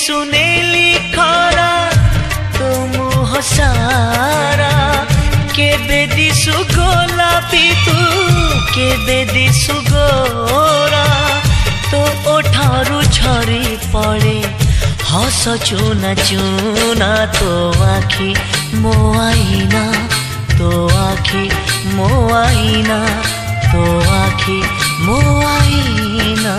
सुनेली खरा तो मुह सारा केबे दिसु गोलापी तू केबे दिसु गोरा तो ओठारू झरी पड़े हस चुना चुना तो आखि मो आईना तो आखि मो आईना तो आखि मो आईना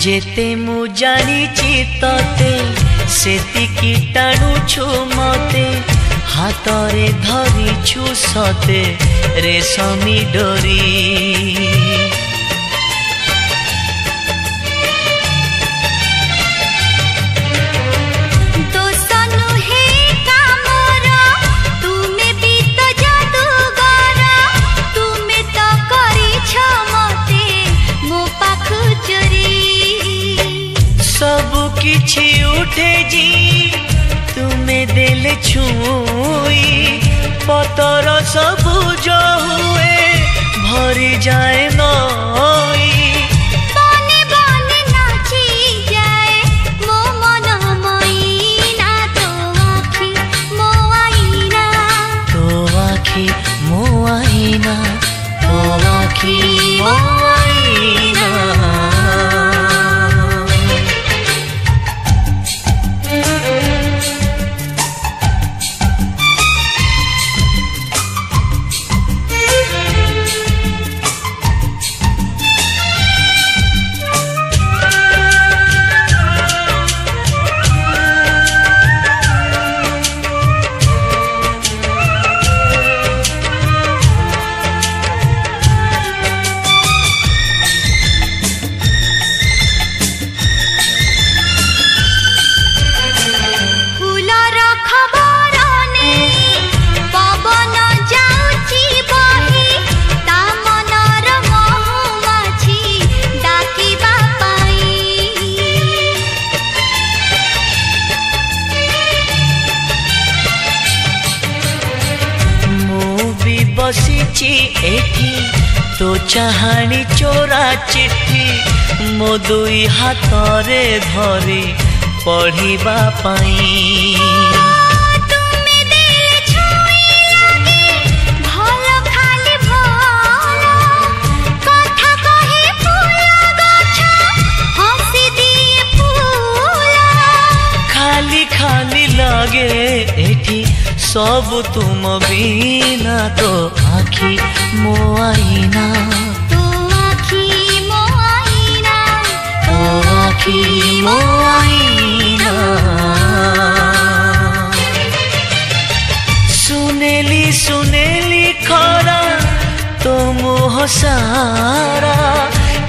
जेते मु जानिची तते सेतिकी टाणुछु मते हातरे धरिछु सते रेशमी डोरी किछि उठे जी तुम्हें देले छुई पतर सबुज हुए भरी जाए नई बने बने नाची जाए मो मन मैना तो आखि मो आईना तो आखि मो आईना तो आखि मो आईना बसीची एठी तो चाहानी चोरा चिट्ठी मो दुई हाथरे धरी पढ़िबा पाई खाली खाली लगे एठी सब तुम बिना तो आखि मो आईना तो आखि मो आईना तो आखि मो आईना सुनेली सुनेली खरा तो मुह सारा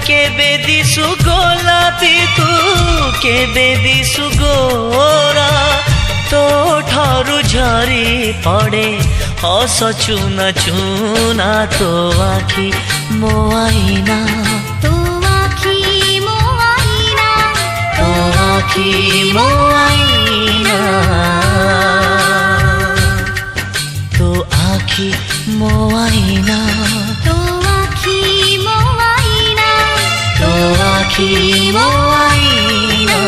केबे दिसु गोलापी तू केबे दिसु गोरा तो ठारू झरी पड़े हस चुना चुना तो आखि मो आईना तो आखि मो आईना तो आखि मो आईना तो आखि मो आईना तो आखि मो आईना तो आखि मो आईना।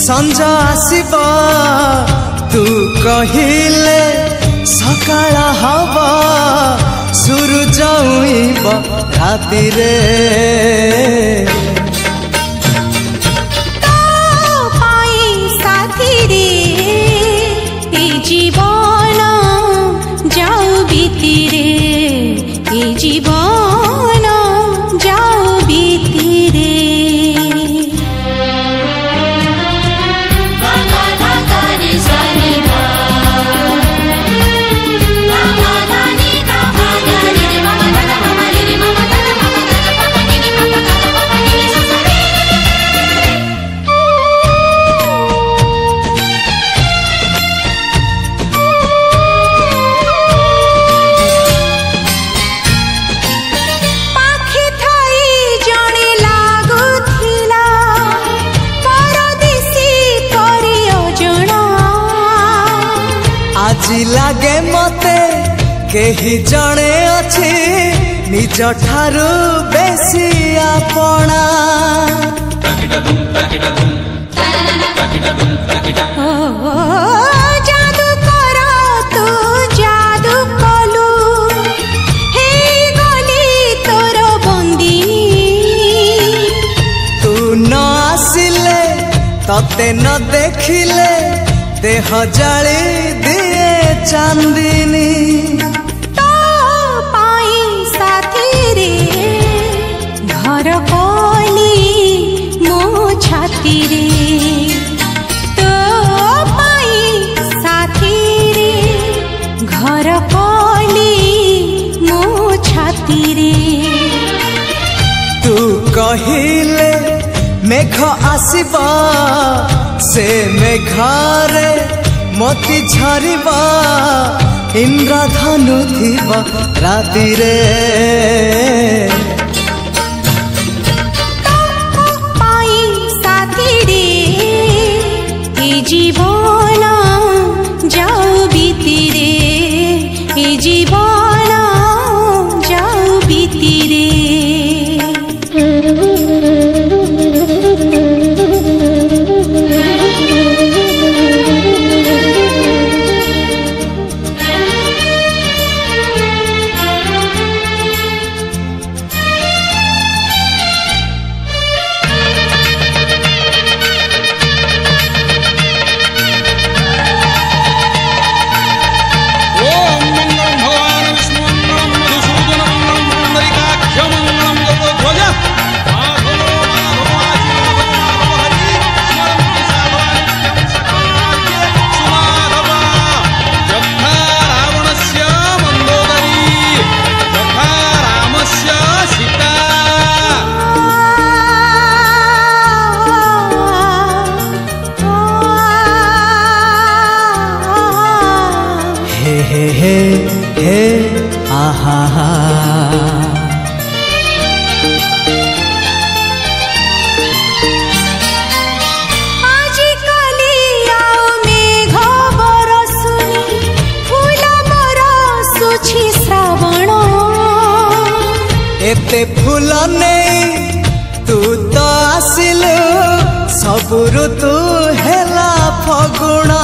संज आसिब तू कहिले सकाळ हब सूरज उइब राति रे जीवन जाऊ बीती रे ए जीवन जाऊ बीती रे लागे मते केही जणे अछि निज ठारू बेसी आपणा जादू कर तू जादू कलु हे गली तोर बंदिनी तू न आसिले तते न देखिले देह जाली दिए चांदिनी तो पाई साथी रे घर कली मो छाती रे तो पाई साथी रे घर कली मो छाती रे तू कहिले मेघ आसिब से मेघारे मोती झरिबा इंद्रधनु थिबा राति रे पाई साथी रे ए जीवन जाऊ बीती रे ए जीवन जाऊ बीती रे हे आहा एते फूल नहीं तू तो आसिलु सबु ऋतु हेला फगुणा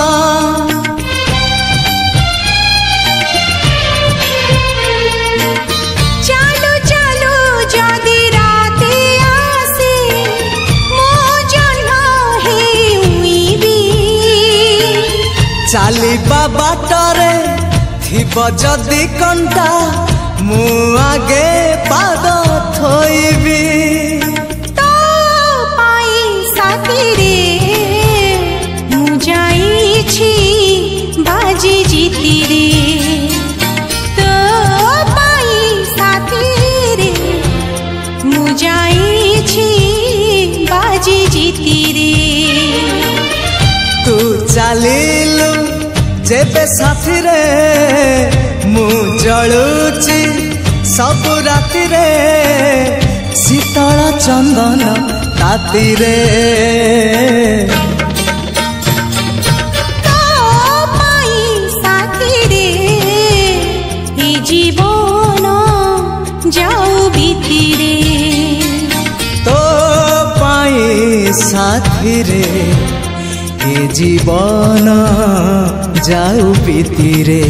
चालू चालू जदि राते आसे मो जन्म हे उइबी चालिबा बाटरे थिब जदि कंटा मु आगे पाद थोइबी तो पाई साथी रे मु जाइछि बाजी जीती रे तो पाई साथी रे मु जाइछि बाजी जीती रे तू चालिलु जेबे साथी रे मु जलुची सब राति रे शीतल चंदन ताती रे तो पाई साथी रे ए जीवन जाऊ बीती रे तो पाई साथी रे जीवन जाऊ बीतीरे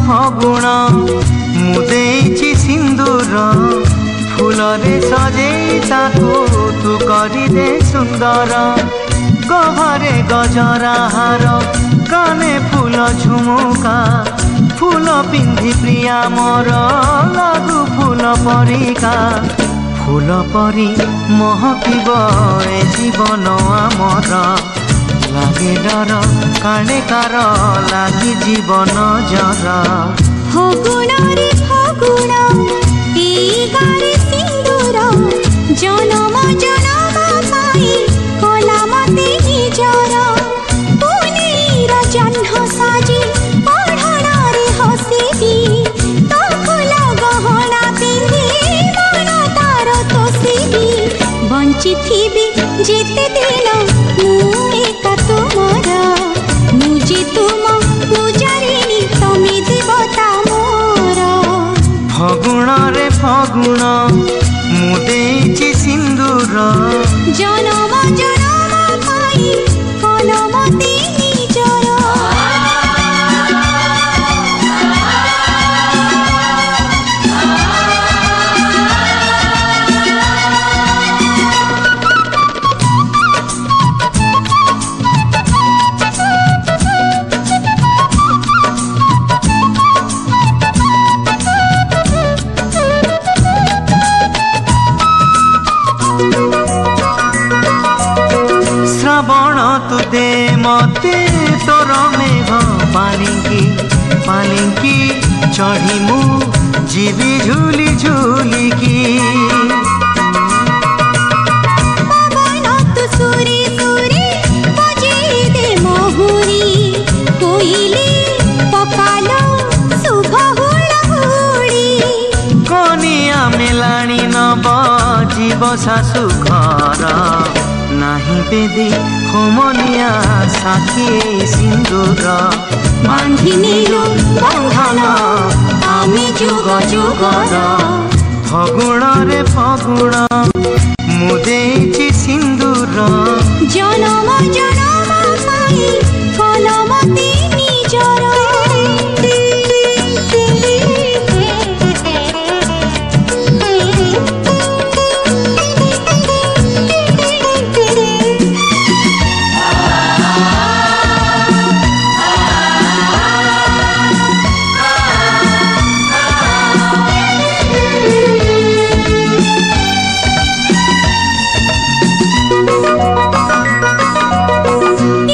ଫଗୁଣ ମୁଁ ଦେଇଛି ସିନ୍ଦୁର ଫୁଲରେ ସଜେଇ ତାକୁ ତୁ କରିଦେ ସୁନ୍ଦର ଗହରେ ଗଜରା ହାର କାନେ ଫୁଲ ଝୁମୁକା ଫୁଲ ପିନ୍ଧି ପ୍ରିୟା ମୋର ଲାଗୁ ଫୁଲ ପରିକା ଫୁଲ ପରି ମହକିବ ଏ ଜୀବନ ଆମର লাগে ডর কালে কার লাগি জীবন জর ফগুণ রে ফগুণ এই গারে সিন্দুর জনম জনম পাই কলা মতে নিজর পুনেইর জহ্ন সাজি পড়াণরে হসিবি তো ফুল গহনা পিন্ধি মন তার তোষিবি বঞ্চিথিবি যেতে দিন মু একা তোমার মুজি তুম পূজারিণী তুমি দেবতা মোর ফগুণ রে ফগুণ মু দেইছি সিন্দুর জনম জনম পাই কলমতে নিজর শ্রাবণ তু দে মতে তোর মেঘ পালিঙ্কি পালিঙ্কি চढ़ी মু जीवी झूली झूलिकी পবন তু সুরে সুরে বজেই দে মহুরি কোইলি পকালো শুভ হুড়হুড়ি কনিয়া মেলাণী নব জীব শাশু ঘর নাহি বেদি হোমনিয়া সাক্ষী সিন্দুর বান্ধি নিলু বন্ধন আমি যুগ যুগর ফগুণ রে ফগুণ মু দেইছি সিন্দুর জনম জনম পাই কলমতে নিজর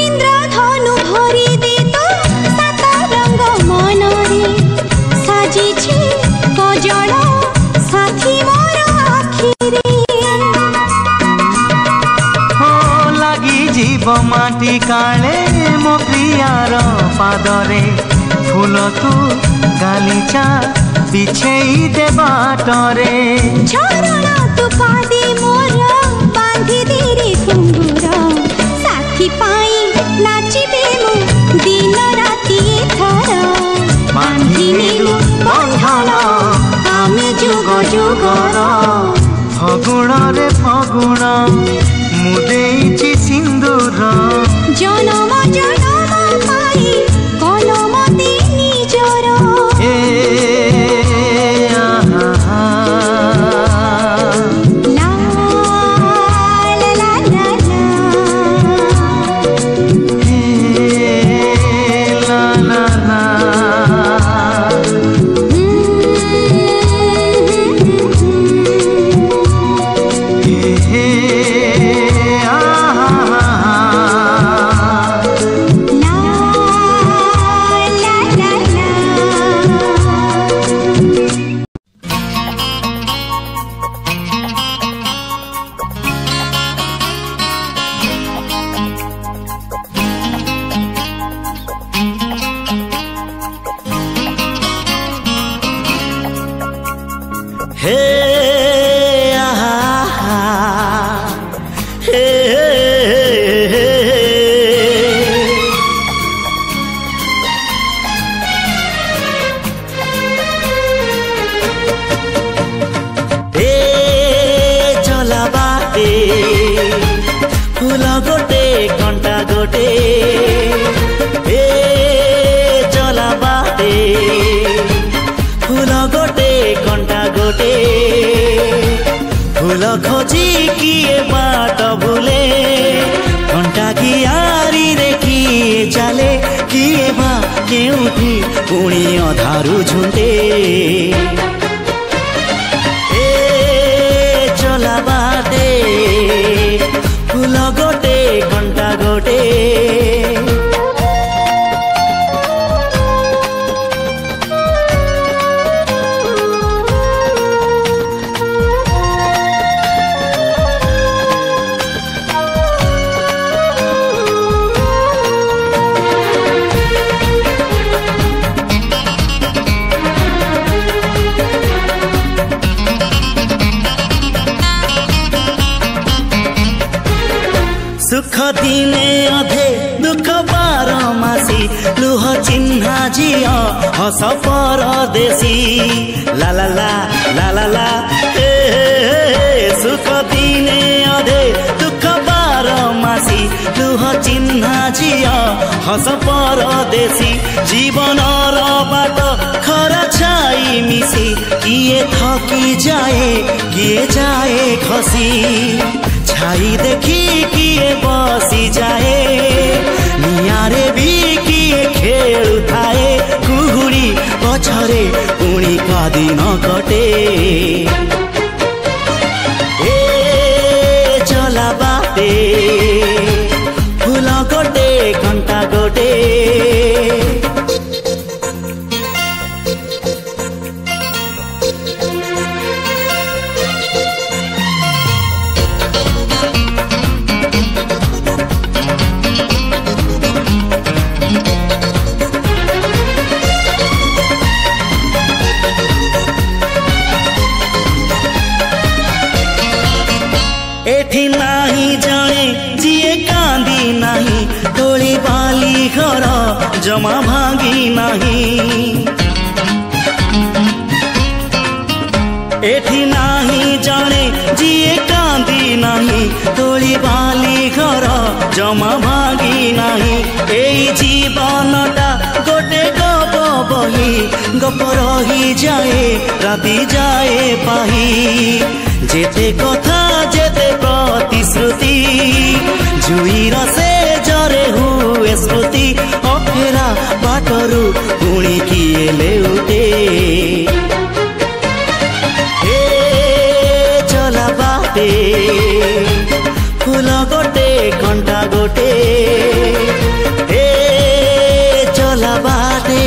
ইন্দ্রধনু ভরি দে তো সাত রঙ মনরে সাজিছে কজল সাথী মোর আখিরে हो लगी जीव माटी काले मो प्रियार पादरे फूल तू गालीचा बिछेई दे बाटरे ঝরণ তু পাদে মোর বাঁধি দে রে ঘুঙ্গুর সাথী পাই নাচিবে মু দিন রাতি এথর বাঁধি নিলু বন্ধন আমি যুগ যুগর फगुण रे फगुण मु देइछि सिन्दूर জনম জনম পাই কলমতে নিজর ए आहा লা লা লা লা লা ए ला ला ला गोटे ए चला बाटे फूल गोटे कंटा गोटे फूल खोजी किए बाट भूले कंटा की आरी रे किए चले किए बा केउठी पुणी अधारू झुंटे चला बाटे फूल गोटे कंटा गोटे सुख दिने अधे दुख बारमासी लुह चिन्हा झियो हस परदेशी ला ला ला ला ला ला सुख दिने अधे दुख बारमासी लुह चिन्हा झियो हस परदेशी जीवन र बाट खरा छाई मिसी किए थकी जाए किए जाए खसी छाई देखी किए बसी जाए नियारे भी किए खेलु थाए कुहुरी पछरे पुणी का दिन कटे ए चला बाटे फूल गोटे कंटा गोटे एठी नाही जाने जिए कांदी नहीं टोली बाली घर जमा भांगी नहीं एठी नाही जाने जिए कांदी नहीं टोली बाली घर जमा भांगी नहीं एई जीवनटा गोटे गप बही गप रही जाए राति जाए पाही जेते कथा जेते प्रतिश्रुति जुईर से जरे हुए स्मृति अफेरा बाटरू पुणी किए लेउटे चला बाटे फूल गोटे कंटा गोटे चला बाटे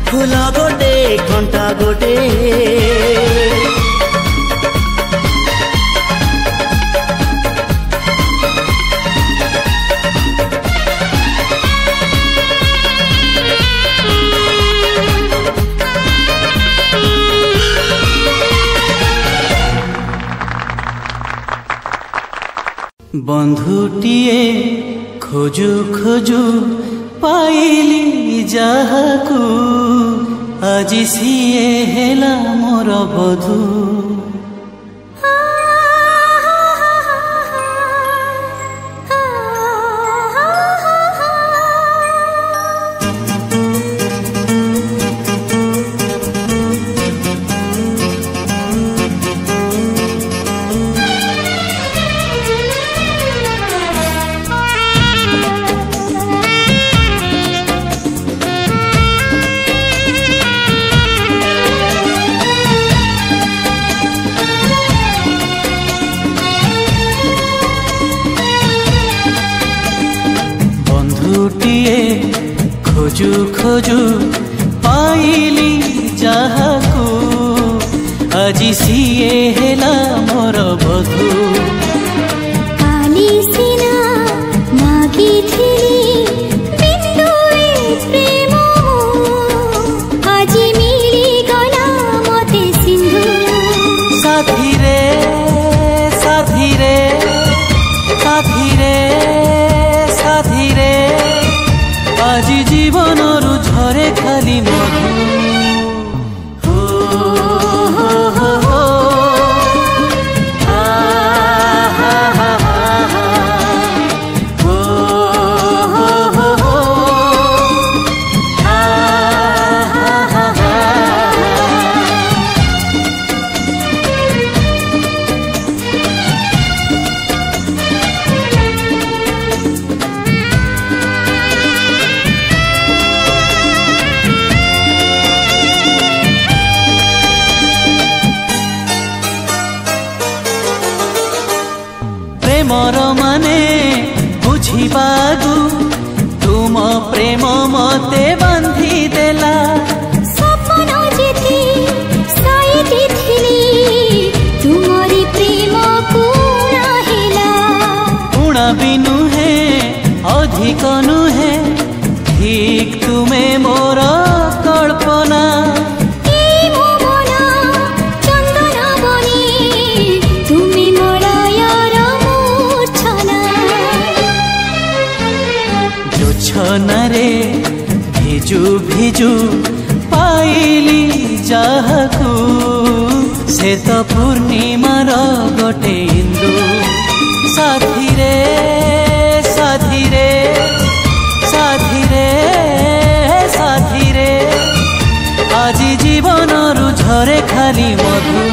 फूल गोटे कंटा गोटे बंधुटिए खोजु खोजु पाइली जाहाकू आजी सिए हेला मोर बधू खोजु खोजु पाइली जाहाकू आजी सिए हेला मोर बधू काली सिना मागिथिली बिन्दुए प्रेम आजी मिली गला मते सिंधु साथी रे साथी रे साथी रे साथी रे आजी जीवन रु झरे खाली मधु Oh प्रेमर माने बुझिबागु तुम प्रेम मते बांधी देला सपन जेती साइती थिली तुमरी प्रेम कुणा हेला उणा भी नुहे अधिक नुहे ठीक तुमे मोर कल्पना रे भिजु भिजु पाइली जाहकु से तो पूर्णिमार गोटे इंदु साथी रे साथी रे साथी रे साथी रे आज जीवन रु झरे खाली मधु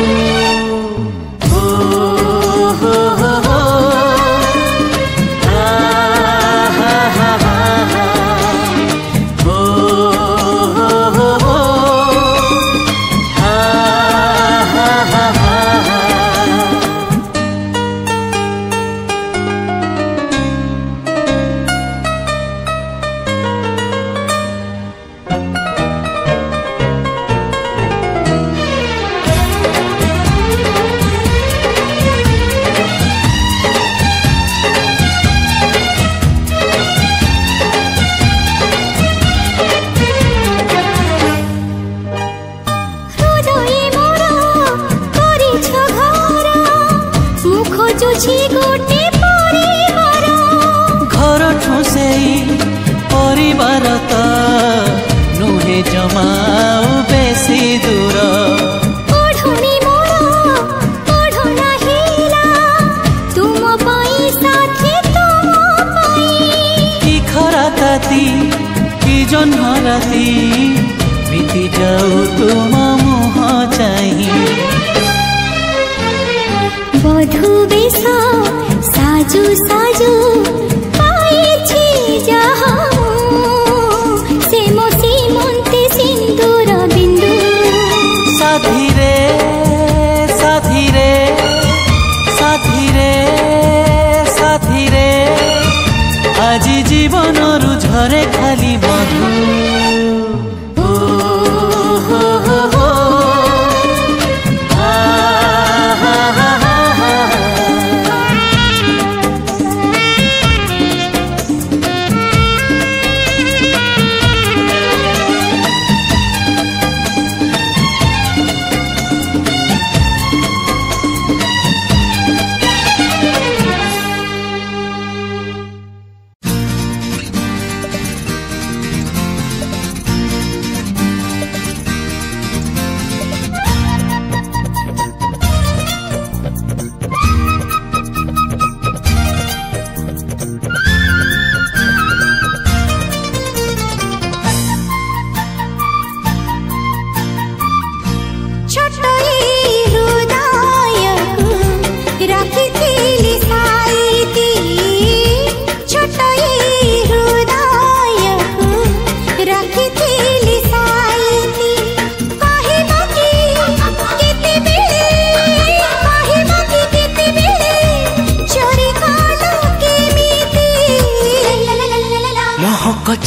घर ठुसेई परिवार त नुहे जमाऊ बेसी दूर ओढ़नी मोरा ओढ़ना हिला तुम पाई साथी तुम पाई की खरा ताती की जन्म राती बीती जाऊ तुम मुह चाही बधु बेश साजु साजु पाइछि जहाँ से मो सीमंते सिंदूर बिंदु साथी रे साथी रे साथी रे साथी रे आज जीवन रु झरे खाली मधु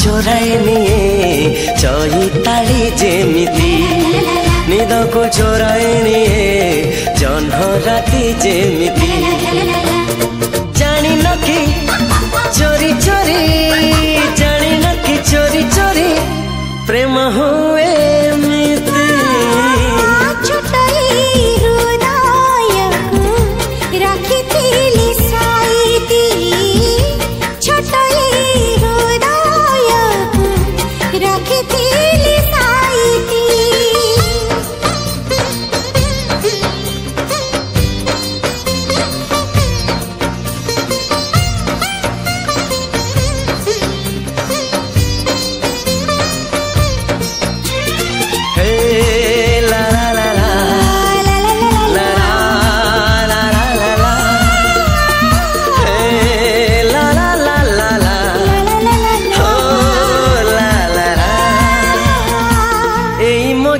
चोराए निये चैताली जेमिति निद को चोराए निये जन्ह राति जेमिति जानी न कि चोरी चोरी जानी न कि चोरी चोरी प्रेम हुए मिति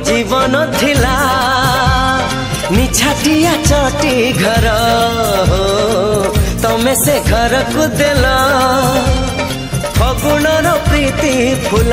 जीवन थिला निछाटिया चटी घर हो तमे तमे से घर को देल फगुणर प्रीति फूल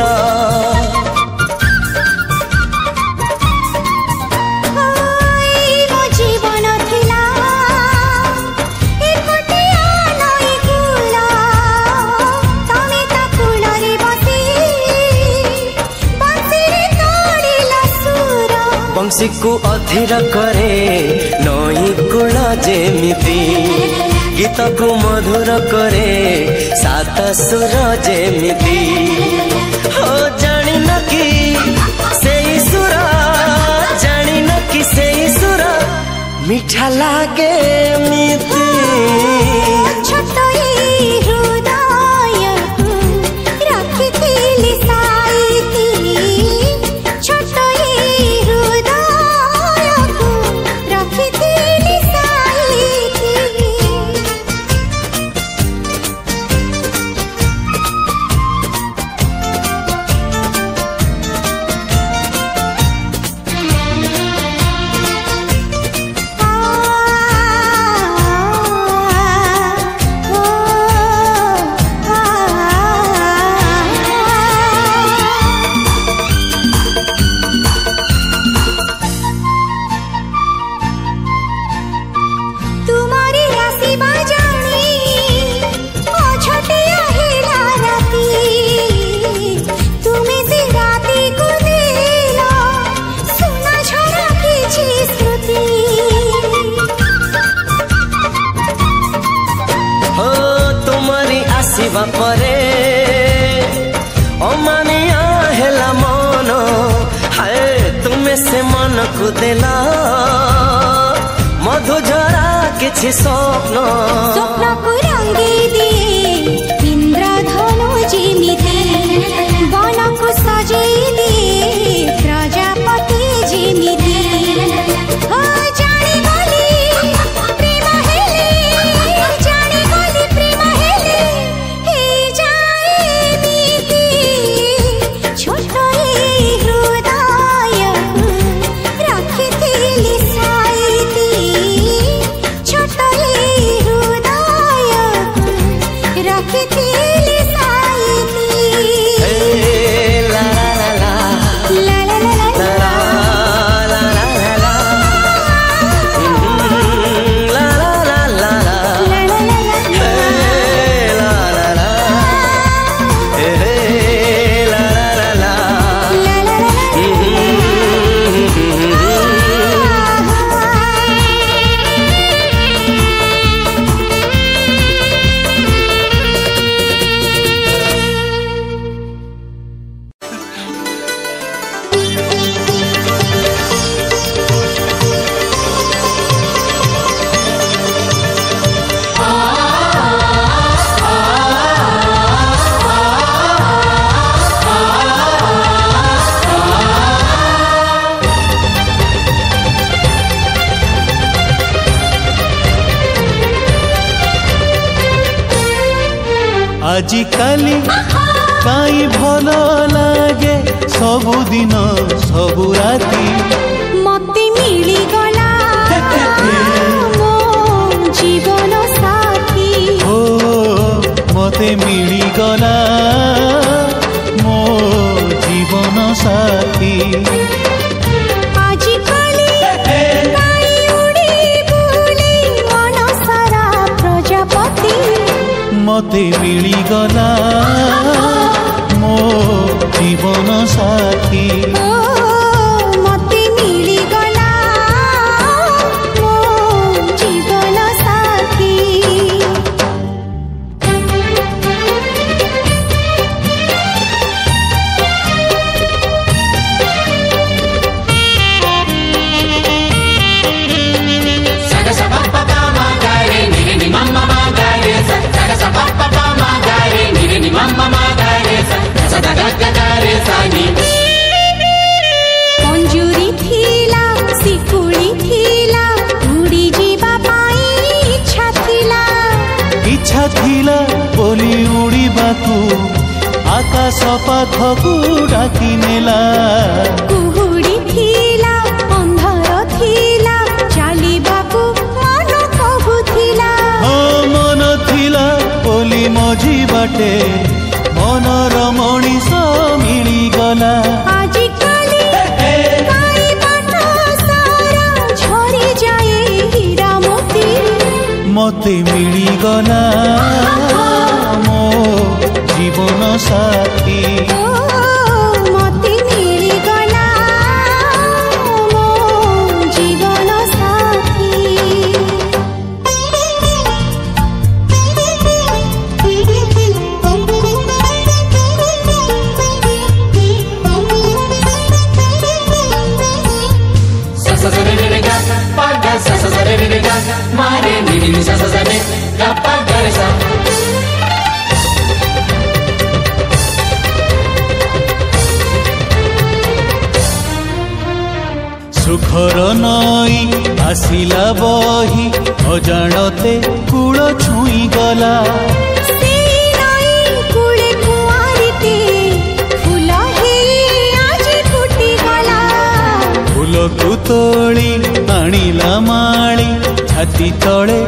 बंशी को अधीर करे नई कूल जेमिति गीत को मधुर करे सात सुर जेमिति हो जानी न कि से सुर जानी न कि से सुर मीठा लागे मिति परे अमानिया हेला मन हाय तुमे से मन को देला मधुझरा किछि स्वप्न स्वप्न को रंगी दिए इंद्रधनु जिमिति वन को सजई दिए प्रजापति जिमिति हो जानी गली प्रेम हेले जानी गली प्रेम हेले हे जाए मीति छोट हृदय रखिथिली साईती छोट हृदय रखिथिली साईती ला ला ला ला ला ला ला आजिकाली काई भल लागे सबुदिन सबु राती मते मिली गला मो जीवन साथी हो मते मिली गला मो जीवन साथी आजिकाली काई उड़ी बुली मन सारा प्रजापति मते मिली गला मो जीवन साथी मते मिली गला मो जीवन साथी मंजूरी थीला सिकुड़ी थीला उड़ी जीवा पाई इच्छा थिला बोली उड़ीबाकू आकाश पाखकू डाकी नेला कुहुड़ी थीला अंधार थीला चालिबाकू मन कहुथिला मन मझी बाटे मनर मनीष मिलीगला आजिकाली काई बात सारा झरी जाए हीरा मोती मते मिलीगला मो जीवन साथी मते मिलीगला मो जीवन साथी सुखर नई आसिला बही अजाणते कूल छुई गला फूल को तोली आनिला माली छाती तले